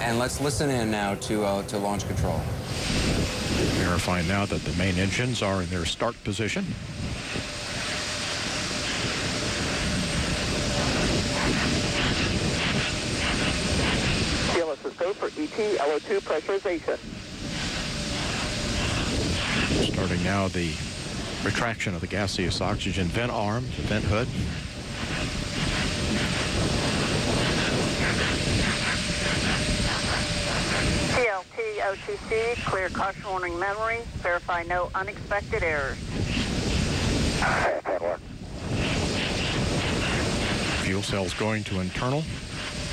And let's listen in now to launch control. Verifying now that the main engines are in their start position. TLS is go for ET LO2 pressurization. Starting now the retraction of the gaseous oxygen vent arm, the vent hood. TLT OTC, clear caution warning memory. Verify no unexpected errors. Fuel cells going to internal.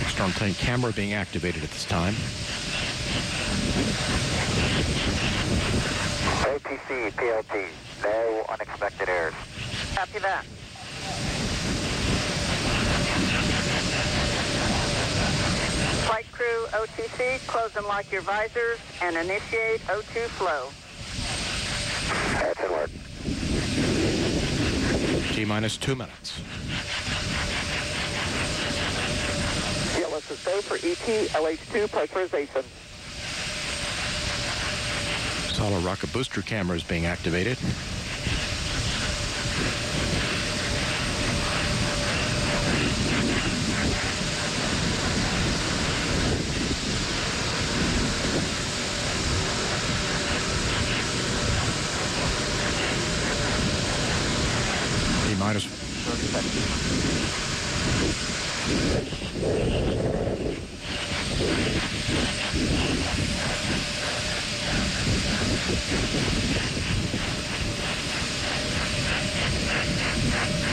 External tank camera being activated at this time. OTC, PLT, no unexpected errors. Copy that. Flight crew OTC, close and lock your visors and initiate O2 flow. That's in work. T-minus 2 minutes. TLS is go for ET LH2 pressurization. Solid rocket booster camera is being activated. T-minus 30 seconds.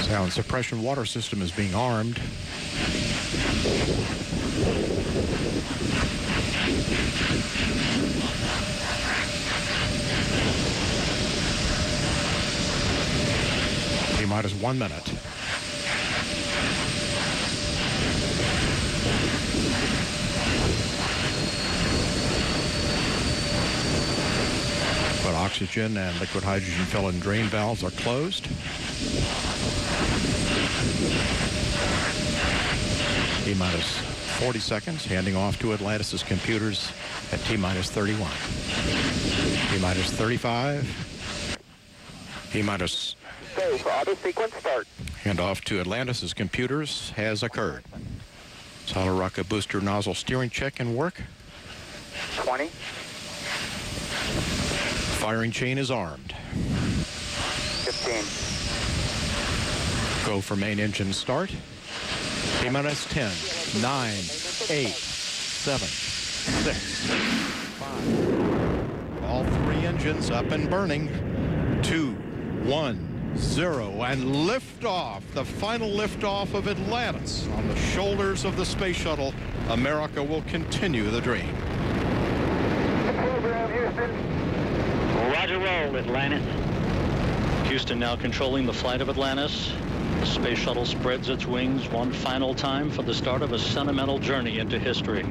Sound suppression water system is being armed. T-minus 1 minute. But oxygen and liquid hydrogen fill and drain valves are closed. T-minus 40 seconds, handing off to Atlantis' computers at T-minus 31. T-minus 35. T-minus... Go for auto sequence start. Handoff to Atlantis' computers has occurred. Solid rocket booster nozzle steering check and work. 20. Firing chain is armed. 15. Go for main engine start. T-minus 10, 9, 8, 7, 6, 5. All three engines up and burning. 2, 1, 0, and liftoff. The final liftoff of Atlantis on the shoulders of the space shuttle. America will continue the dream. Program, Houston. Roger, roll, Atlantis. Houston now controlling the flight of Atlantis. The space shuttle spreads its wings one final time for the start of a sentimental journey into history.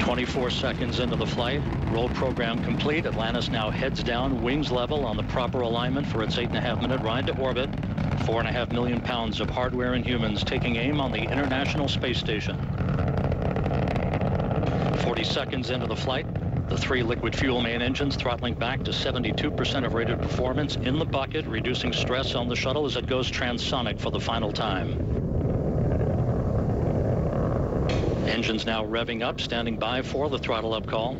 24 seconds into the flight, roll program complete. Atlantis now heads down, wings level on the proper alignment for its 8.5-minute ride to orbit. 4.5 million pounds of hardware and humans taking aim on the International Space Station. 40 seconds into the flight, the three liquid fuel main engines throttling back to 72% of rated performance in the bucket, reducing stress on the shuttle as it goes transonic for the final time. Engines now revving up, standing by for the throttle up call.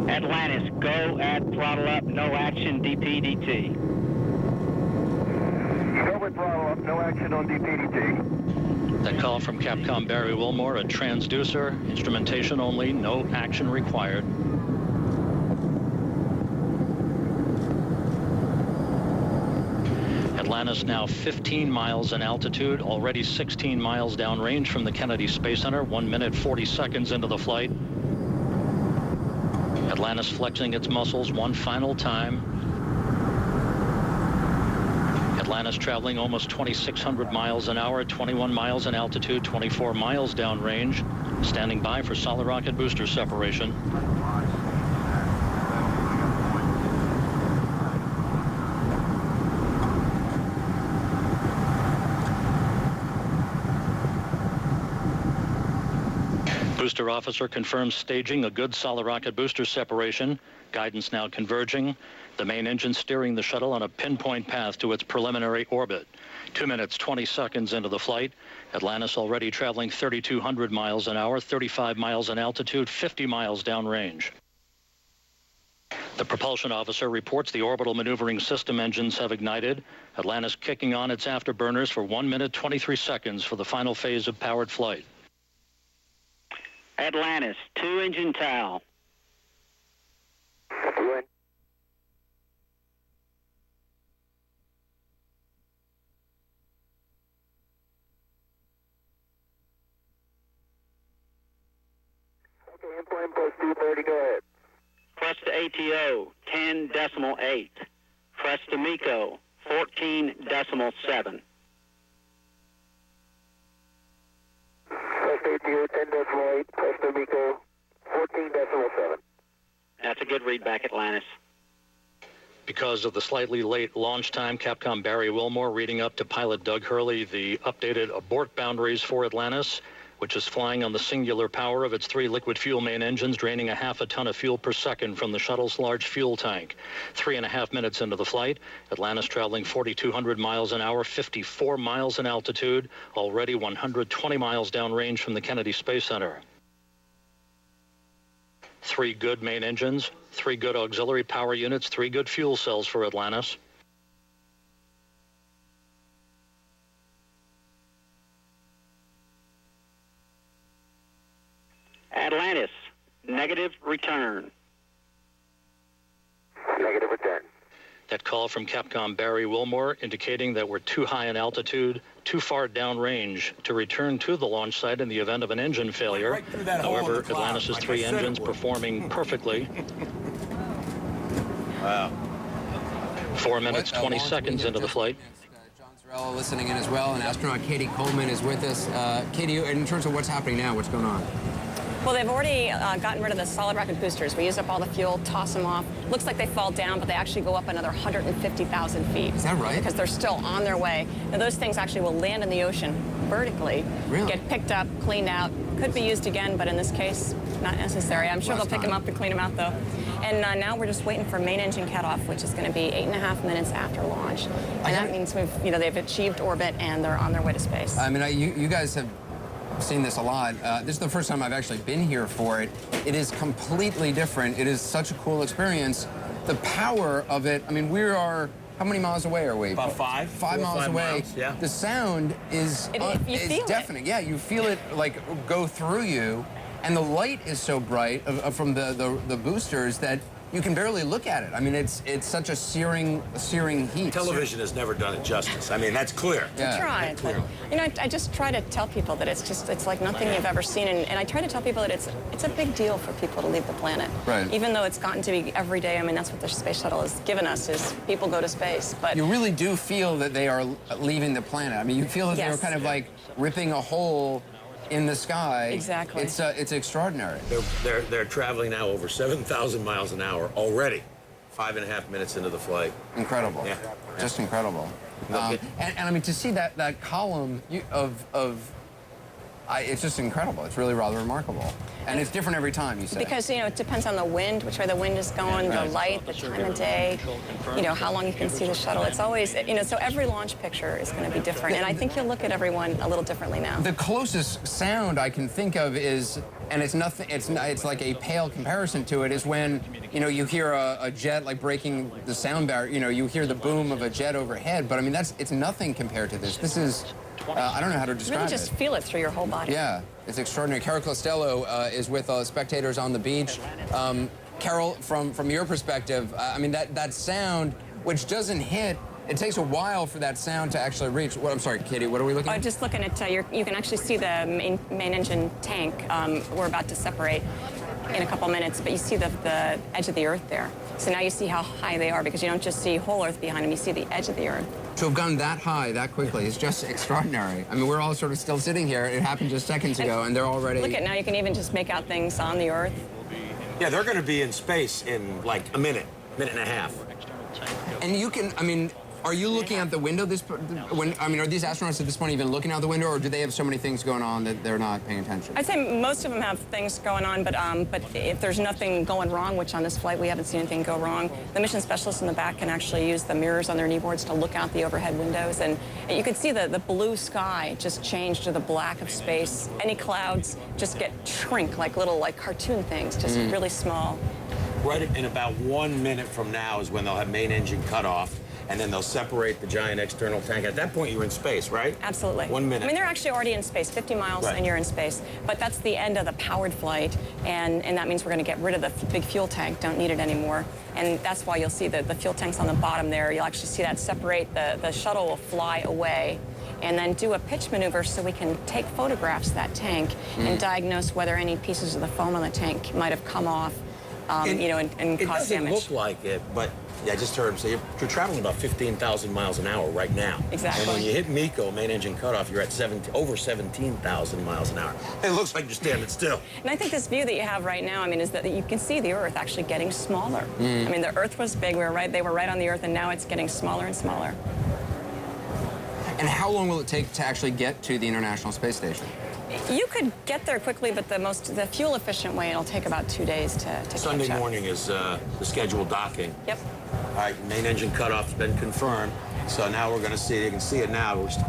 Atlantis, go at throttle up, no action, DPDT. Go with throttle up, no action on DPDT. That call from Capcom Barry Wilmore, a transducer, instrumentation only, no action required. Atlantis now 15 miles in altitude, already 16 miles downrange from the Kennedy Space Center, 1 minute 40 seconds into the flight. Atlantis flexing its muscles one final time. Atlantis traveling almost 2,600 miles an hour, 21 miles in altitude, 24 miles downrange. Standing by for solid rocket booster separation. Booster officer confirms staging a good solid rocket booster separation. Guidance now converging. The main engine steering the shuttle on a pinpoint path to its preliminary orbit. 2 minutes, 20 seconds into the flight. Atlantis already traveling 3,200 miles an hour, 35 miles in altitude, 50 miles downrange. The propulsion officer reports the orbital maneuvering system engines have ignited. Atlantis kicking on its afterburners for 1 minute, 23 seconds for the final phase of powered flight. Atlantis, 2-engine towel. One. Okay, incline plus 230, go ahead. Press to ATO, 10.8. Press to MECO, 14.7. Press ATO, 10.8. Press to MECO, 14.7. That's a good read back, Atlantis. Because of the slightly late launch time, Capcom Barry Wilmore reading up to pilot Doug Hurley the updated abort boundaries for Atlantis, which is flying on the singular power of its 3 liquid fuel main engines, draining a half a ton of fuel per second from the shuttle's large fuel tank. 3.5 minutes into the flight, Atlantis traveling 4,200 miles an hour, 54 miles in altitude, already 120 miles downrange from the Kennedy Space Center. 3 good main engines, 3 good auxiliary power units, 3 good fuel cells for Atlantis. Atlantis, negative return. Negative return. That call from Capcom Barry Wilmore indicating that we're too high in altitude, too far downrange to return to the launch site in the event of an engine failure. Right through that hole in However, the cloud, Atlantis' like 3 I said it engines would. performing perfectly. Wow. 4 minutes, What, 20 launch seconds window into the just flight. John Zarella listening in as well, and astronaut Katie Coleman is with us. Katie, in terms of what's happening now, what's going on? Well, they've already gotten rid of the solid rocket boosters. We use up all the fuel, toss them off. Looks like they fall down, but they actually go up another 150,000 feet. Is that right? Because they're still on their way. Now, those things actually will land in the ocean vertically, Really? get picked up, cleaned out. Could be used again, but in this case, not necessary. I'm sure Last they'll pick them time. up and clean them out, though. And now we're just waiting for main engine cutoff, which is going to be 8.5 minutes after launch. And that means they've achieved orbit and they're on their way to space. I mean, you guys have seen this a lot. This is the first time I've actually been here for it. It is completely different. It is such a cool experience. The power of it, I mean, we are, how many miles away are we? About 5. 5 4 or miles 5 away. miles, yeah. The sound is You feel it. deafening. Yeah, you feel it like go through you. And the light is so bright from the boosters that you can barely look at it. I mean, it's such a searing heat. Television has never done it justice. I mean, that's clear. Yeah. Try, but I just try to tell people that it's like nothing you've ever seen, and I try to tell people that it's a big deal for people to leave the planet. Right. Even though it's gotten to be every day. I mean, that's what the space shuttle has given us is people go to space, but You really do feel that they are leaving the planet. I mean, you feel that they're Yes. kind of like ripping a hole in the sky. Exactly. It's extraordinary. They're traveling now over 7,000 miles an hour already. 5.5 minutes into the flight. Incredible. Yeah. Just incredible. And I mean, to see that column it's just incredible. It's really rather remarkable. And it's different every time, you say. because it depends on the wind, which way the wind is going, the light, the time of day, how long you can see the shuttle. It's always, so every launch picture is going to be different, and I think you'll look at everyone a little differently now. The closest sound I can think of is, and it's nothing. It's like a pale comparison to it, is when you hear a jet like breaking the sound barrier. You hear the boom of a jet overhead, but I mean it's nothing compared to this. This is I don't know how to You describe really just it. feel it through your whole body. Yeah, it's extraordinary. Carol Costello is with spectators on the beach. Carol, from your perspective, I mean that sound, which doesn't hit. It takes a while for that sound to actually reach. I'm sorry, Katie. What are we looking at? Just looking at you can actually see the main engine tank. We're about to separate in a couple minutes, but you see the edge of the Earth there. So now you see how high they are because you don't just see whole Earth behind them. You see the edge of the Earth. To have gone that high that quickly is just extraordinary. I mean, we're all sort of still sitting here. It happened just seconds ago, and they're already... Look at now, you can even just make out things on the Earth. Yeah, they're going to be in space in like a minute and a half. And you can, I mean, are you looking out the window are these astronauts at this point even looking out the window, or do they have so many things going on that they're not paying attention? I'd say most of them have things going on, but if there's nothing going wrong, which on this flight we haven't seen anything go wrong, the mission specialists in the back can actually use the mirrors on their kneeboards to look out the overhead windows, and you can see the blue sky just change to the black of space. Any clouds just shrink like little cartoon things, just really small. Right in about 1 minute from now is when they'll have main engine cut off, and then they'll separate the giant external tank. At that point, you're in space, right? Absolutely. 1 minute. I mean, they're actually already in space, 50 miles, and you're in space. But that's the end of the powered flight, and that means we're going to get rid of the big fuel tank, don't need it anymore. And that's why you'll see the fuel tanks on the bottom there. You'll actually see that separate. The shuttle will fly away and then do a pitch maneuver so we can take photographs of that tank and diagnose whether any pieces of the foam on the tank might have come off, and cause damage. It doesn't look like it, but yeah, I just heard him say you're traveling about 15,000 miles an hour right now. Exactly. And when you hit MECO, main engine cutoff, you're at over 17,000 miles an hour. It looks like you're standing still. And I think this view that you have right now, I mean, is that you can see the Earth actually getting smaller. I mean, the Earth was big, they were right on the Earth, and now it's getting smaller and smaller. And how long will it take to actually get to the International Space Station? You could get there quickly, but the fuel-efficient way, it'll take about 2 days to catch up. Sunday morning is the scheduled docking. Yep. All right, main engine cutoff's been confirmed. So now we're going to see, you can see it now. We're just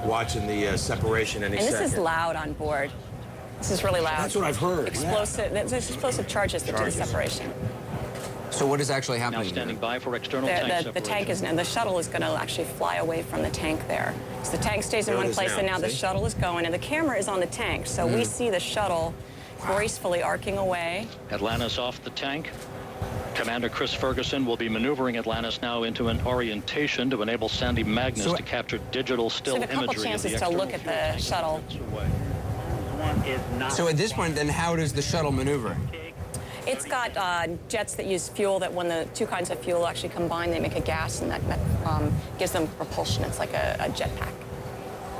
watching the separation any second. And this is loud on board. This is really loud. That's what I've heard. Explosive. There's explosive charges that do the separation. So what is actually happening? Now standing by for external tank separation. The tank is now, the shuttle is going to actually fly away from the tank there. So the tank stays in one place, and now the shuttle is going, and the camera is on the tank. So we see the shuttle gracefully arcing away. Atlantis off the tank. Commander Chris Ferguson will be maneuvering Atlantis now into an orientation to enable Sandy Magnus to capture digital still so imagery. So a couple chances to look at the shuttle. So at this point, then, how does the shuttle maneuver? It's got jets that use fuel that when the two kinds of fuel actually combine, they make a gas, and that gives them propulsion. It's like a jetpack.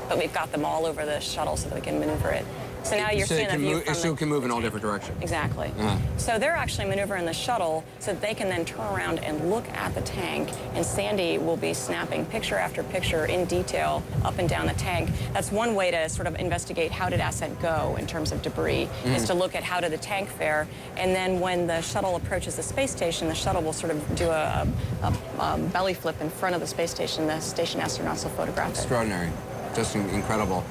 But we've got them all over the shuttle so that we can maneuver it. So now you're seeing a view from it can move in all different directions. Exactly. So they're actually maneuvering the shuttle so that they can then turn around and look at the tank, and Sandy will be snapping picture after picture in detail up and down the tank. That's one way to sort of investigate how did asset go in terms of debris, is to look at how did the tank fare, and then when the shuttle approaches the space station, the shuttle will sort of do a belly flip in front of the space station. The station astronauts will photograph it. Extraordinary. Just incredible.